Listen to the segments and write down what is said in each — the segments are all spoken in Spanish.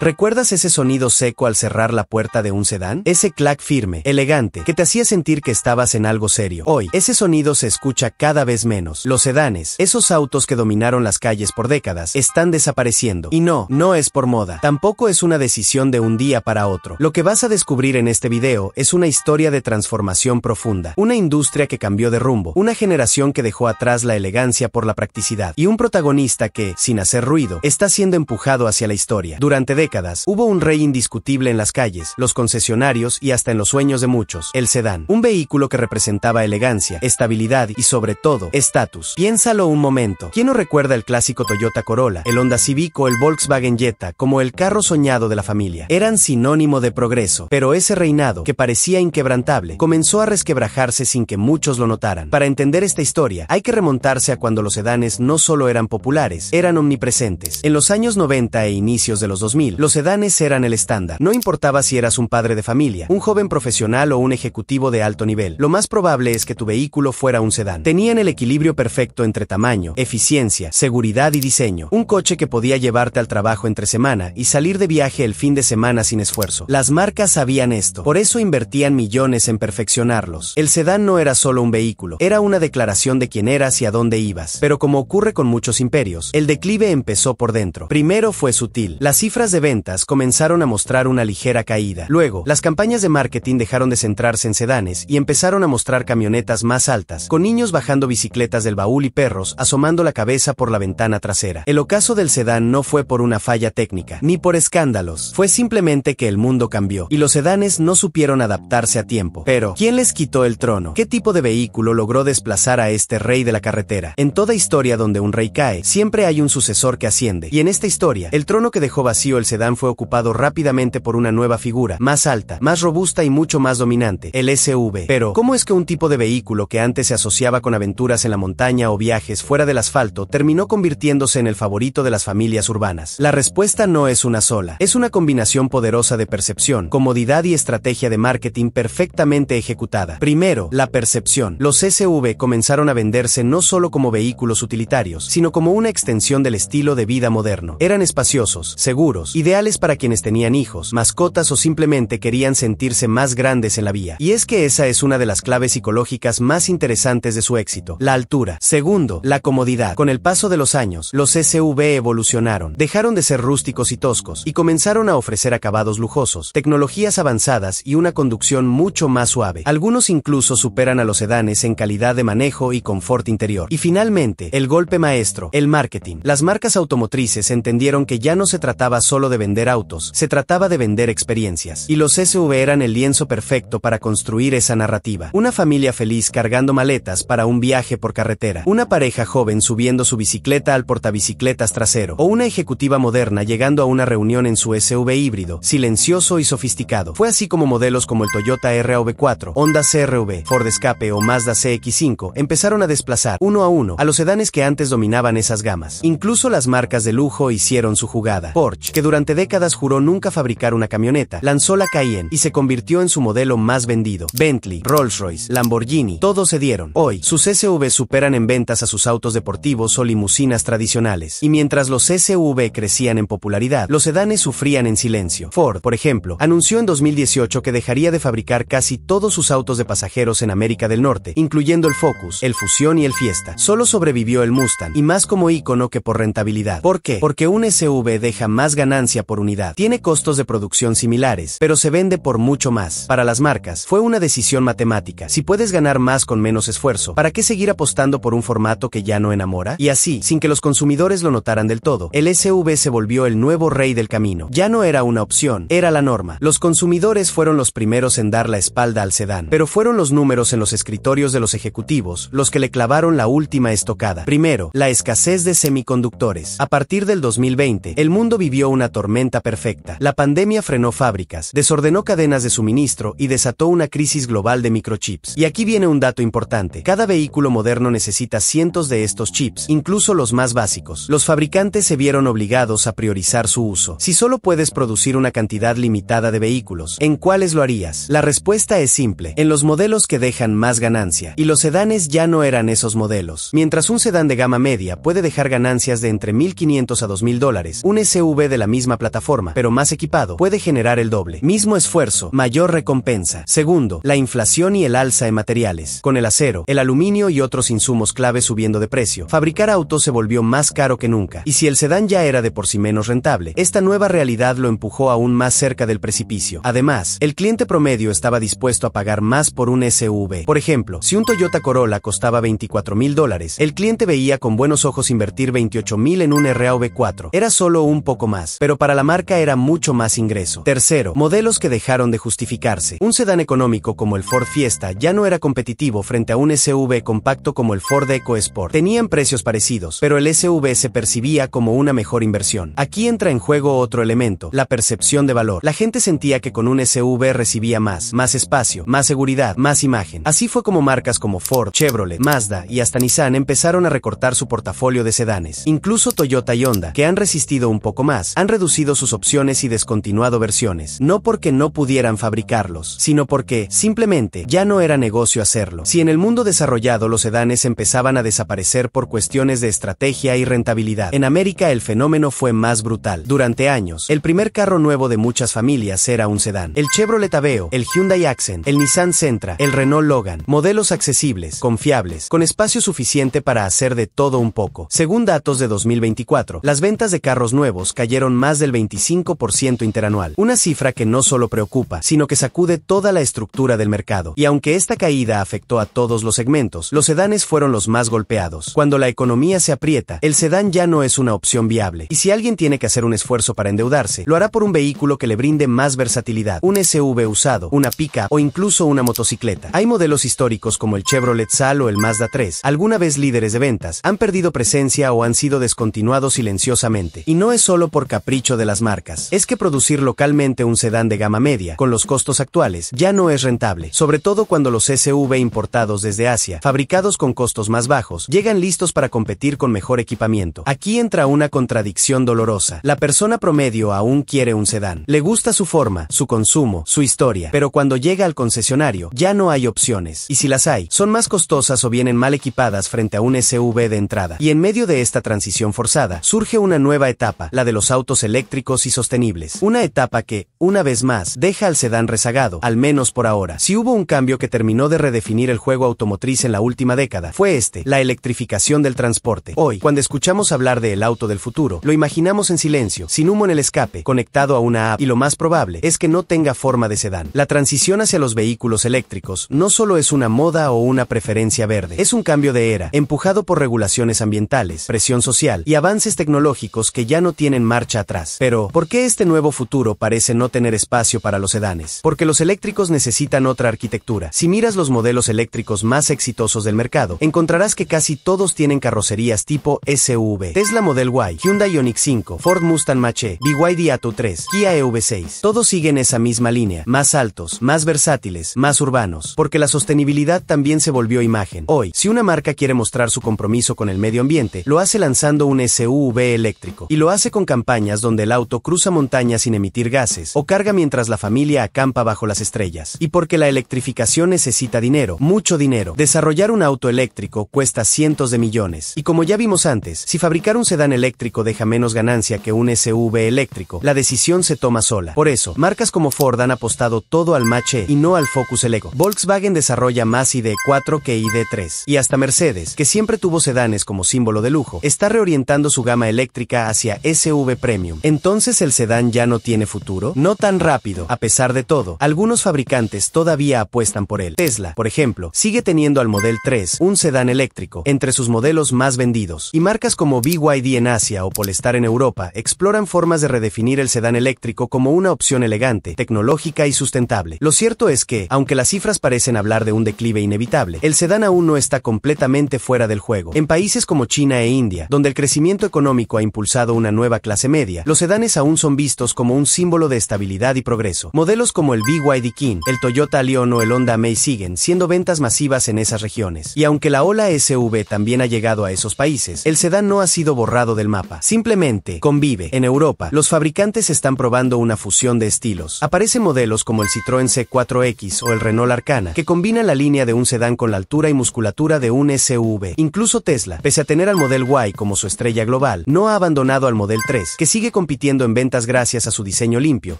¿Recuerdas ese sonido seco al cerrar la puerta de un sedán? Ese clac firme, elegante, que te hacía sentir que estabas en algo serio. Hoy, ese sonido se escucha cada vez menos. Los sedanes, esos autos que dominaron las calles por décadas, están desapareciendo. Y no es por moda. Tampoco es una decisión de un día para otro. Lo que vas a descubrir en este video es una historia de transformación profunda. Una industria que cambió de rumbo. Una generación que dejó atrás la elegancia por la practicidad. Y un protagonista que, sin hacer ruido, está siendo empujado hacia la historia. Durante décadas, hubo un rey indiscutible en las calles, los concesionarios y hasta en los sueños de muchos: el sedán. Un vehículo que representaba elegancia, estabilidad y sobre todo, estatus. Piénsalo un momento. ¿Quién no recuerda el clásico Toyota Corolla, el Honda Civic o el Volkswagen Jetta como el carro soñado de la familia? Eran sinónimo de progreso, pero ese reinado, que parecía inquebrantable, comenzó a resquebrajarse sin que muchos lo notaran. Para entender esta historia, hay que remontarse a cuando los sedanes no solo eran populares, eran omnipresentes. En los años 90 e inicios de los 2000, los sedanes eran el estándar. No importaba si eras un padre de familia, un joven profesional o un ejecutivo de alto nivel, lo más probable es que tu vehículo fuera un sedán. Tenían el equilibrio perfecto entre tamaño, eficiencia, seguridad y diseño. Un coche que podía llevarte al trabajo entre semana y salir de viaje el fin de semana sin esfuerzo. Las marcas sabían esto, por eso invertían millones en perfeccionarlos. El sedán no era solo un vehículo, era una declaración de quién eras y a dónde ibas. Pero como ocurre con muchos imperios, el declive empezó por dentro. Primero fue sutil. Las cifras de ventas comenzaron a mostrar una ligera caída. Luego, las campañas de marketing dejaron de centrarse en sedanes y empezaron a mostrar camionetas más altas, con niños bajando bicicletas del baúl y perros asomando la cabeza por la ventana trasera. El ocaso del sedán no fue por una falla técnica, ni por escándalos. Fue simplemente que el mundo cambió, y los sedanes no supieron adaptarse a tiempo. Pero, ¿quién les quitó el trono? ¿Qué tipo de vehículo logró desplazar a este rey de la carretera? En toda historia donde un rey cae, siempre hay un sucesor que asciende. Y en esta historia, el trono que dejó vacío el sedán fue ocupado rápidamente por una nueva figura, más alta, más robusta y mucho más dominante, el SUV. Pero, ¿cómo es que un tipo de vehículo que antes se asociaba con aventuras en la montaña o viajes fuera del asfalto terminó convirtiéndose en el favorito de las familias urbanas? La respuesta no es una sola, es una combinación poderosa de percepción, comodidad y estrategia de marketing perfectamente ejecutada. Primero, la percepción. Los SUV comenzaron a venderse no solo como vehículos utilitarios, sino como una extensión del estilo de vida moderno. Eran espaciosos, seguros, ideales para quienes tenían hijos, mascotas o simplemente querían sentirse más grandes en la vía. Y es que esa es una de las claves psicológicas más interesantes de su éxito: la altura. Segundo, la comodidad. Con el paso de los años, los SUV evolucionaron, dejaron de ser rústicos y toscos, y comenzaron a ofrecer acabados lujosos, tecnologías avanzadas y una conducción mucho más suave. Algunos incluso superan a los sedanes en calidad de manejo y confort interior. Y finalmente, el golpe maestro: el marketing. Las marcas automotrices entendieron que ya no se trataba solo de vender autos, se trataba de vender experiencias. Y los SUV eran el lienzo perfecto para construir esa narrativa. Una familia feliz cargando maletas para un viaje por carretera, una pareja joven subiendo su bicicleta al portabicicletas trasero, o una ejecutiva moderna llegando a una reunión en su SUV híbrido, silencioso y sofisticado. Fue así como modelos como el Toyota RAV4, Honda CR-V, Ford Escape o Mazda CX-5 empezaron a desplazar uno a uno a los sedanes que antes dominaban esas gamas. Incluso las marcas de lujo hicieron su jugada. Porsche, que durante décadas juró nunca fabricar una camioneta, lanzó la Cayenne y se convirtió en su modelo más vendido. Bentley, Rolls-Royce, Lamborghini, todos se dieron. Hoy, sus SUV superan en ventas a sus autos deportivos o limusinas tradicionales. Y mientras los SUV crecían en popularidad, los sedanes sufrían en silencio. Ford, por ejemplo, anunció en 2018 que dejaría de fabricar casi todos sus autos de pasajeros en América del Norte, incluyendo el Focus, el Fusion y el Fiesta. Solo sobrevivió el Mustang, y más como ícono que por rentabilidad. ¿Por qué? Porque un SUV deja más ganancia por unidad. Tiene costos de producción similares, pero se vende por mucho más. Para las marcas, fue una decisión matemática. Si puedes ganar más con menos esfuerzo, ¿para qué seguir apostando por un formato que ya no enamora? Y así, sin que los consumidores lo notaran del todo, el SUV se volvió el nuevo rey del camino. Ya no era una opción, era la norma. Los consumidores fueron los primeros en dar la espalda al sedán, pero fueron los números en los escritorios de los ejecutivos los que le clavaron la última estocada. Primero, la escasez de semiconductores. A partir del 2020, el mundo vivió una tormenta perfecta. La pandemia frenó fábricas, desordenó cadenas de suministro y desató una crisis global de microchips. Y aquí viene un dato importante: cada vehículo moderno necesita cientos de estos chips, incluso los más básicos. Los fabricantes se vieron obligados a priorizar su uso. Si solo puedes producir una cantidad limitada de vehículos, ¿en cuáles lo harías? La respuesta es simple: en los modelos que dejan más ganancia. Y los sedanes ya no eran esos modelos. Mientras un sedán de gama media puede dejar ganancias de entre $1,500 a $2,000, un SUV de la misma misma plataforma, pero más equipado, puede generar el doble. Mismo esfuerzo, mayor recompensa. Segundo, la inflación y el alza en materiales. Con el acero, el aluminio y otros insumos clave subiendo de precio, fabricar autos se volvió más caro que nunca. Y si el sedán ya era de por sí menos rentable, esta nueva realidad lo empujó aún más cerca del precipicio. Además, el cliente promedio estaba dispuesto a pagar más por un SUV. Por ejemplo, si un Toyota Corolla costaba $24,000, el cliente veía con buenos ojos invertir $28,000 en un RAV4. Era solo un poco más, pero para la marca era mucho más ingreso. Tercero, modelos que dejaron de justificarse. Un sedán económico como el Ford Fiesta ya no era competitivo frente a un SUV compacto como el Ford EcoSport. Tenían precios parecidos, pero el SUV se percibía como una mejor inversión. Aquí entra en juego otro elemento, la percepción de valor. La gente sentía que con un SUV recibía más espacio, más seguridad, más imagen. Así fue como marcas como Ford, Chevrolet, Mazda y hasta Nissan empezaron a recortar su portafolio de sedanes. Incluso Toyota y Honda, que han resistido un poco más, han reducido sus opciones y descontinuado versiones. No porque no pudieran fabricarlos, sino porque, simplemente, ya no era negocio hacerlo. Si en el mundo desarrollado los sedanes empezaban a desaparecer por cuestiones de estrategia y rentabilidad, en América el fenómeno fue más brutal. Durante años, el primer carro nuevo de muchas familias era un sedán. El Chevrolet Aveo, el Hyundai Accent, el Nissan Sentra, el Renault Logan, modelos accesibles, confiables, con espacio suficiente para hacer de todo un poco. Según datos de 2024, las ventas de carros nuevos cayeron más del 25% interanual, una cifra que no solo preocupa, sino que sacude toda la estructura del mercado. Y aunque esta caída afectó a todos los segmentos, los sedanes fueron los más golpeados. Cuando la economía se aprieta, el sedán ya no es una opción viable. Y si alguien tiene que hacer un esfuerzo para endeudarse, lo hará por un vehículo que le brinde más versatilidad, un SUV usado, una pick-up o incluso una motocicleta. Hay modelos históricos como el Chevrolet Sal o el Mazda 3, alguna vez líderes de ventas, han perdido presencia o han sido descontinuados silenciosamente. Y no es solo por capricho de las marcas, es que producir localmente un sedán de gama media, con los costos actuales, ya no es rentable, sobre todo cuando los SUV importados desde Asia, fabricados con costos más bajos, llegan listos para competir con mejor equipamiento. Aquí entra una contradicción dolorosa. La persona promedio aún quiere un sedán. Le gusta su forma, su consumo, su historia, pero cuando llega al concesionario, ya no hay opciones. Y si las hay, son más costosas o vienen mal equipadas frente a un SUV de entrada. Y en medio de esta transición forzada, surge una nueva etapa, la de los autos eléctricos y sostenibles. Una etapa que, una vez más, deja al sedán rezagado, al menos por ahora. Si hubo un cambio que terminó de redefinir el juego automotriz en la última década, fue la electrificación del transporte. Hoy, cuando escuchamos hablar del auto del futuro, lo imaginamos en silencio, sin humo en el escape, conectado a una app, y lo más probable es que no tenga forma de sedán. La transición hacia los vehículos eléctricos no solo es una moda o una preferencia verde, es un cambio de era, empujado por regulaciones ambientales, presión social y avances tecnológicos que ya no tienen marcha atrás. Pero, ¿por qué este nuevo futuro parece no tener espacio para los sedanes? Porque los eléctricos necesitan otra arquitectura. Si miras los modelos eléctricos más exitosos del mercado, encontrarás que casi todos tienen carrocerías tipo SUV. Tesla Model Y, Hyundai Ioniq 5, Ford Mustang Mach-E, BYD Atto 3, Kia EV6. Todos siguen esa misma línea, más altos, más versátiles, más urbanos, porque la sostenibilidad también se volvió imagen. Hoy, si una marca quiere mostrar su compromiso con el medio ambiente, lo hace lanzando un SUV eléctrico. Y lo hace con campañas donde el auto cruza montañas sin emitir gases, o carga mientras la familia acampa bajo las estrellas. Y porque la electrificación necesita dinero, mucho dinero. Desarrollar un auto eléctrico cuesta cientos de millones. Y como ya vimos antes, si fabricar un sedán eléctrico deja menos ganancia que un SUV eléctrico, la decisión se toma sola. Por eso, marcas como Ford han apostado todo al Mach-E y no al Focus Electric. Volkswagen desarrolla más ID4 que ID3. Y hasta Mercedes, que siempre tuvo sedanes como símbolo de lujo, está reorientando su gama eléctrica hacia SUV Premium. Entonces, ¿el sedán ya no tiene futuro? No tan rápido. A pesar de todo, algunos fabricantes todavía apuestan por él. Tesla, por ejemplo, sigue teniendo al Model 3, un sedán eléctrico, entre sus modelos más vendidos. Y marcas como BYD en Asia o Polestar en Europa exploran formas de redefinir el sedán eléctrico como una opción elegante, tecnológica y sustentable. Lo cierto es que, aunque las cifras parecen hablar de un declive inevitable, el sedán aún no está completamente fuera del juego. En países como China e India, donde el crecimiento económico ha impulsado una nueva clase media, los sedanes aún son vistos como un símbolo de estabilidad y progreso. Modelos como el BYD King, el Toyota Leon o el Honda May siguen siendo ventas masivas en esas regiones. Y aunque la ola SUV también ha llegado a esos países, el sedán no ha sido borrado del mapa. Simplemente convive. En Europa, los fabricantes están probando una fusión de estilos. Aparecen modelos como el Citroën C4X o el Renault Arcana, que combinan la línea de un sedán con la altura y musculatura de un SUV. Incluso Tesla, pese a tener al Model Y como su estrella global, no ha abandonado al Model 3, que sigue compitiendo en ventas gracias a su diseño limpio,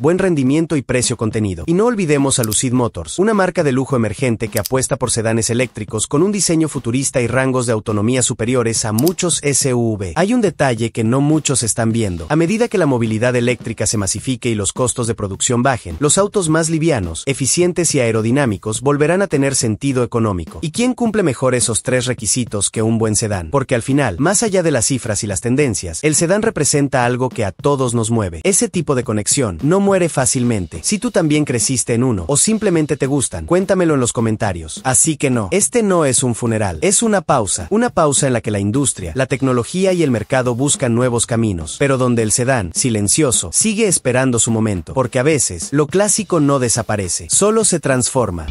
buen rendimiento y precio contenido. Y no olvidemos a Lucid Motors, una marca de lujo emergente que apuesta por sedanes eléctricos con un diseño futurista y rangos de autonomía superiores a muchos SUV. Hay un detalle que no muchos están viendo. A medida que la movilidad eléctrica se masifique y los costos de producción bajen, los autos más livianos, eficientes y aerodinámicos volverán a tener sentido económico. ¿Y quién cumple mejor esos tres requisitos que un buen sedán? Porque al final, más allá de las cifras y las tendencias, el sedán representa algo que a todos nos mueve. Ese tipo de conexión no muere fácilmente. Si tú también creciste en uno o simplemente te gustan, cuéntamelo en los comentarios. Así que no, este no es un funeral, es una pausa en la que la industria, la tecnología y el mercado buscan nuevos caminos, pero donde el sedán, silencioso, sigue esperando su momento, porque a veces, lo clásico no desaparece, solo se transforma.